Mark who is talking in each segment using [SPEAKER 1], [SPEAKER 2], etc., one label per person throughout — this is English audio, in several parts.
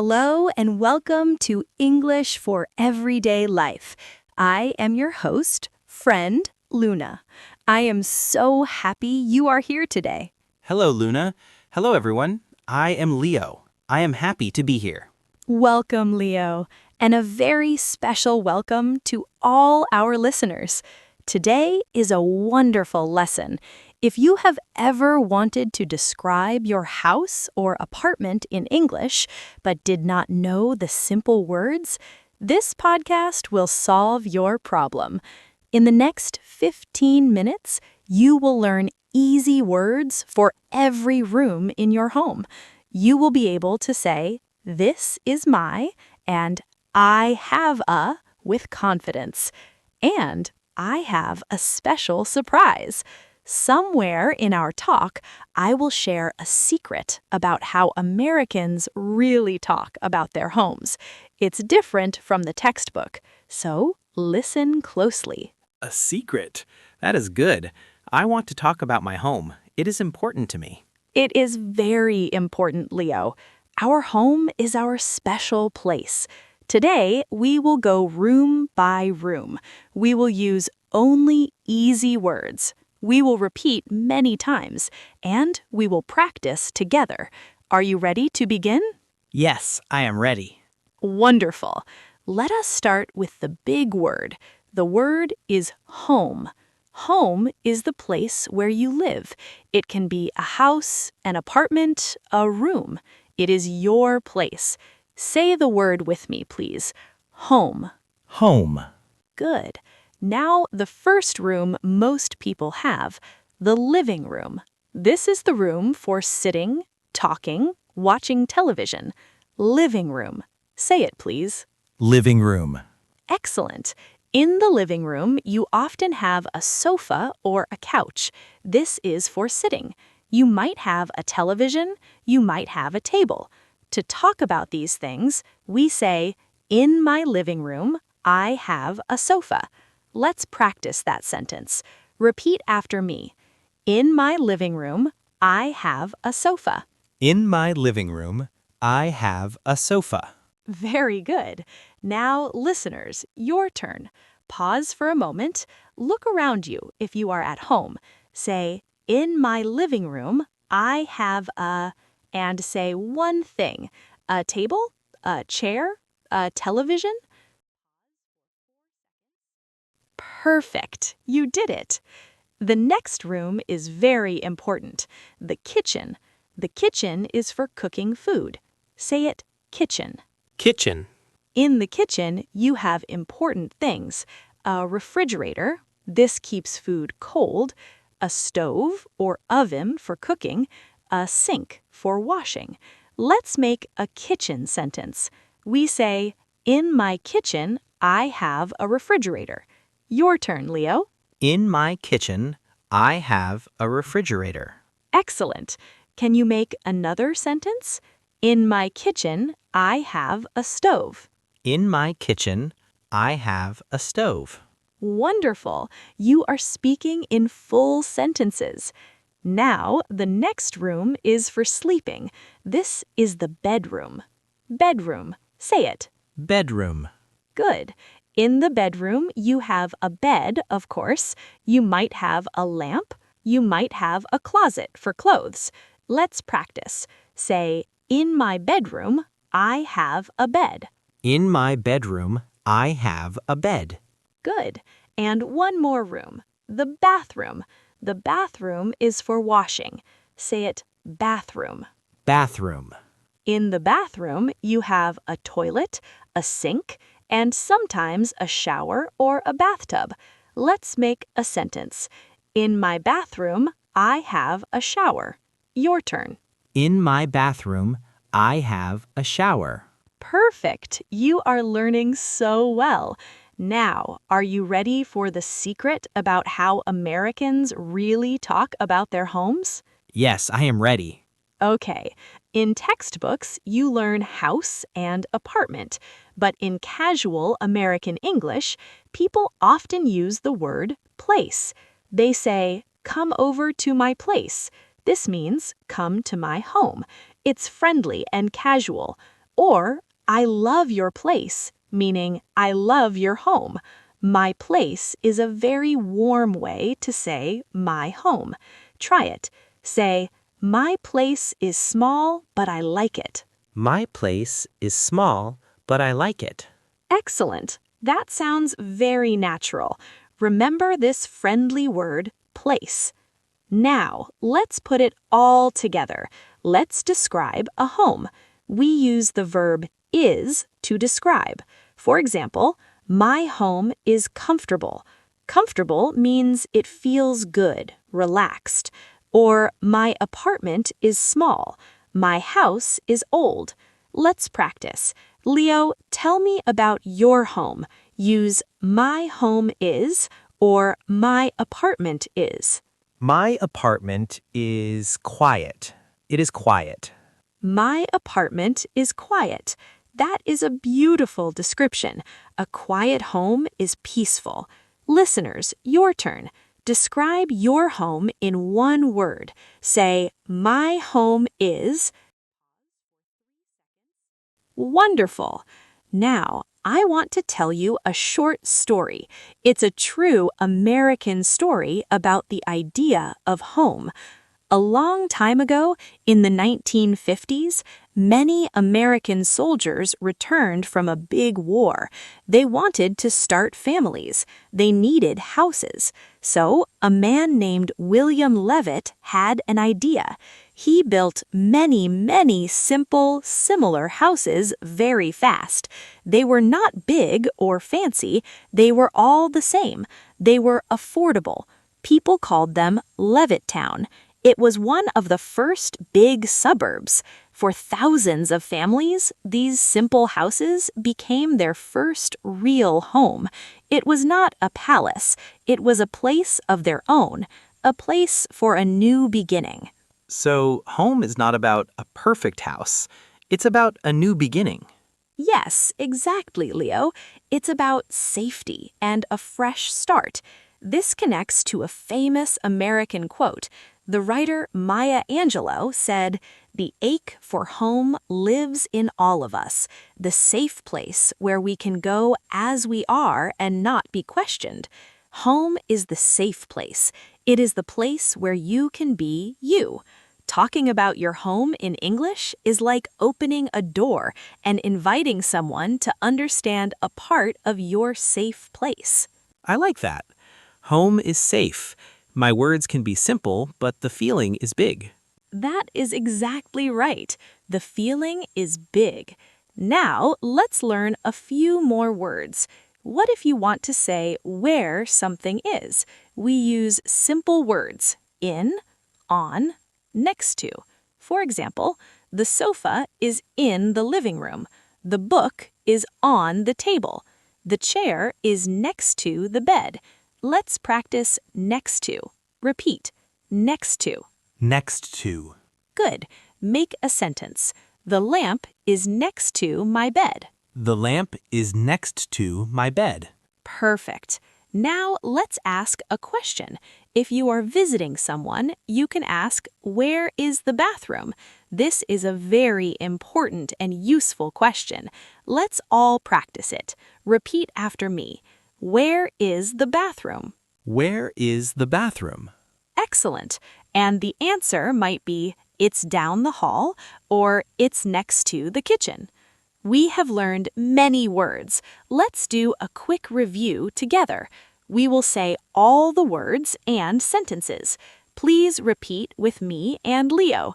[SPEAKER 1] Hello and welcome to English for Everyday Life. I am your host, friend Luna. I am so happy you are here today.
[SPEAKER 2] Hello, Luna. Hello, everyone. I am Leo. I am happy to be here.
[SPEAKER 1] Welcome, Leo, and a very special welcome to all our listeners. Today is a wonderful lesson. If you have ever wanted to describe your house or apartment in English, but did not know the simple words, this podcast will solve your problem. In the next 15 minutes, you will learn easy words for every room in your home. You will be able to say, "This is my," and "I have a," with confidence. And I have a special surprise. Somewhere in our talk, I will share a secret about how Americans really talk about their homes. It's different from the textbook, so listen closely.
[SPEAKER 2] A secret? That is good. I want to talk about my home. It is important to me.
[SPEAKER 1] It is very important, Leo. Our home is our special place. Today, we will go room by room. We will use only easy words. We will repeat many times, and we will practice together. Are you ready to begin?
[SPEAKER 2] Yes, I am ready.
[SPEAKER 1] Wonderful. Let us start with the big word. The word is home. Home is the place where you live. It can be a house, an apartment, a room. It is your place. Say the word with me, please. Home.
[SPEAKER 2] Home.
[SPEAKER 1] Good. Now, the first room most people have, the living room. This is the room for sitting, talking, watching television. Living room. Say it, please.
[SPEAKER 2] Living room.
[SPEAKER 1] Excellent. In the living room, you often have a sofa or a couch. This is for sitting. You might have a television, you might have a table. To talk about these things, we say, "In my living room, I have a sofa." Let's practice that sentence. Repeat after me. In my living room, I have a sofa.
[SPEAKER 2] In my living room, I have a sofa.
[SPEAKER 1] Very good. Now, listeners, your turn. Pause for a moment. Look around you if you are at home. Say, "In my living room, I have a," and say one thing. A table, a chair, a television. Perfect. You did it. The next room is very important. The kitchen. The kitchen is for cooking food. Say it, kitchen.
[SPEAKER 2] Kitchen.
[SPEAKER 1] In the kitchen, you have important things. A refrigerator. This keeps food cold. A stove or oven for cooking. A sink for washing. Let's make a kitchen sentence. We say, "In my kitchen, I have a refrigerator." Your turn, Leo.
[SPEAKER 2] In my kitchen, I have a refrigerator.
[SPEAKER 1] Excellent. Can you make another sentence? In my kitchen, I have a stove.
[SPEAKER 2] In my kitchen, I have a stove.
[SPEAKER 1] Wonderful. You are speaking in full sentences. Now, the next room is for sleeping. This is the bedroom. Bedroom. Say it.
[SPEAKER 2] Bedroom.
[SPEAKER 1] Good. In the bedroom, you have a bed, of course. You might have a lamp. You might have a closet for clothes. Let's practice. Say, "In my bedroom, I have a bed."
[SPEAKER 2] In my bedroom, I have a bed.
[SPEAKER 1] Good. And one more room. The bathroom. The bathroom is for washing. Say it, bathroom.
[SPEAKER 2] Bathroom.
[SPEAKER 1] In the bathroom, you have a toilet, a sink, and sometimes a shower or a bathtub. Let's make a sentence. In my bathroom, I have a shower. Your turn.
[SPEAKER 2] In my bathroom, I have a shower.
[SPEAKER 1] Perfect. You are learning so well. Now, are you ready for the secret about how Americans really talk about their homes?
[SPEAKER 2] Yes, I am ready.
[SPEAKER 1] Okay, in textbooks, you learn house and apartment, but in casual American English, people often use the word place. They say, "Come over to my place." This means, "Come to my home." It's friendly and casual. Or, I love your place, meaning I love your home. My place is a very warm way to say my home. Try it. Say, my place is small, but I like it.
[SPEAKER 2] My place is small, but I like it.
[SPEAKER 1] Excellent. That sounds very natural. Remember this friendly word, place. Now, let's put it all together. Let's describe a home. We use the verb is to describe. For example, my home is comfortable. Comfortable means it feels good, relaxed. Or my apartment is small. My house is old. Let's practice. Leo, tell me about your home. Use my home is or my apartment is.
[SPEAKER 2] My apartment is quiet. It is quiet.
[SPEAKER 1] My apartment is quiet. That is a beautiful description. A quiet home is peaceful. Listeners, your turn. Describe your home in one word. Say, my home is. Wonderful. Now, I want to tell you a short story. It's a true American story about the idea of home. A long time ago, in the 1950s, many American soldiers returned from a big war. They wanted to start families. They needed houses. So, a man named William Levitt had an idea. He built many simple, similar houses very fast. They were not big or fancy. They were all the same. They were affordable. People called them Levittown. It was one of the first big suburbs. For thousands of families, these simple houses became their first real home. It was not a palace. It was a place of their own, a place for a new beginning.
[SPEAKER 2] So, home is not about a perfect house. It's about a new beginning.
[SPEAKER 1] Yes, exactly, Leo. It's about safety and a fresh start. This connects to a famous American quote. The writer Maya Angelou said, "The ache for home lives in all of us, the safe place where we can go as we are and not be questioned. Home is the safe place. It is the place where you can be you." Talking about your home in English is like opening a door and inviting someone to understand a part of your safe place.
[SPEAKER 2] I like that. Home is safe. My words can be simple, but the feeling is big.
[SPEAKER 1] That is exactly right. The feeling is big. Now, let's learn a few more words. What if you want to say where something is? We use simple words, in, on, next to. For example, the sofa is in the living room. The book is on the table. The chair is next to the bed. Let's practice next to. Repeat, next to.
[SPEAKER 2] Next to.
[SPEAKER 1] Good. Make a sentence. The lamp is next to my bed.
[SPEAKER 2] The lamp is next to my bed.
[SPEAKER 1] Perfect. Now let's ask a question. If you are visiting someone, you can ask, where is the bathroom? This is a very important and useful question. Let's all practice it. Repeat after me. Where is the bathroom?
[SPEAKER 2] Where is the bathroom?
[SPEAKER 1] Excellent. And the answer might be, it's down the hall, or it's next to the kitchen. We have learned many words. Let's do a quick review together. We will say all the words and sentences. Please repeat with me and Leo.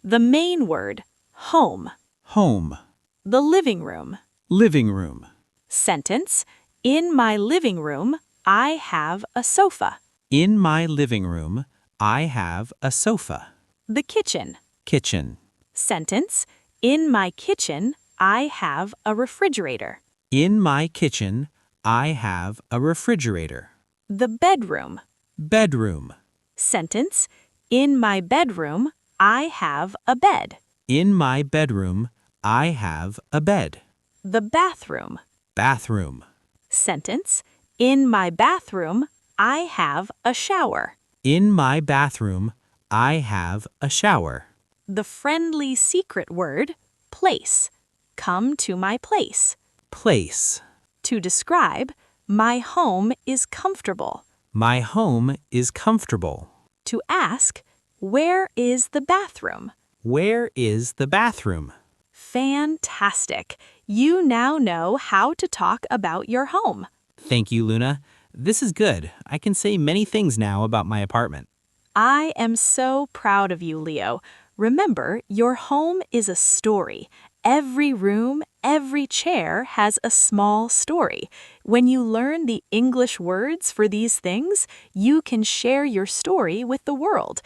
[SPEAKER 1] The main word, home.
[SPEAKER 2] Home.
[SPEAKER 1] The living room.
[SPEAKER 2] Living room.
[SPEAKER 1] Sentence, in my living room, I have a sofa.
[SPEAKER 2] In my living room, I have a sofa.
[SPEAKER 1] The kitchen.
[SPEAKER 2] Kitchen.
[SPEAKER 1] Sentence, in my kitchen, I have a refrigerator.
[SPEAKER 2] In my kitchen, I have a refrigerator.
[SPEAKER 1] The bedroom.
[SPEAKER 2] Bedroom.
[SPEAKER 1] Sentence, in my bedroom, I have a bed.
[SPEAKER 2] In my bedroom, I have a bed.
[SPEAKER 1] The bathroom.
[SPEAKER 2] Bathroom.
[SPEAKER 1] Sentence, in my bathroom, I have a shower.
[SPEAKER 2] In my bathroom, I have a shower.
[SPEAKER 1] The friendly secret word, place. come to my place.
[SPEAKER 2] Place.
[SPEAKER 1] To describe, my home is comfortable.
[SPEAKER 2] My home is comfortable.
[SPEAKER 1] To ask, where is the bathroom?
[SPEAKER 2] Where is the bathroom?
[SPEAKER 1] Fantastic! You now know how to talk about your home.
[SPEAKER 2] Thank you, Luna. This is good. I can say many things now about my apartment.
[SPEAKER 1] I am so proud of you, Leo. Remember, your home is a story. Every room, every chair has a small story. When you learn the English words for these things, you can share your story with the world.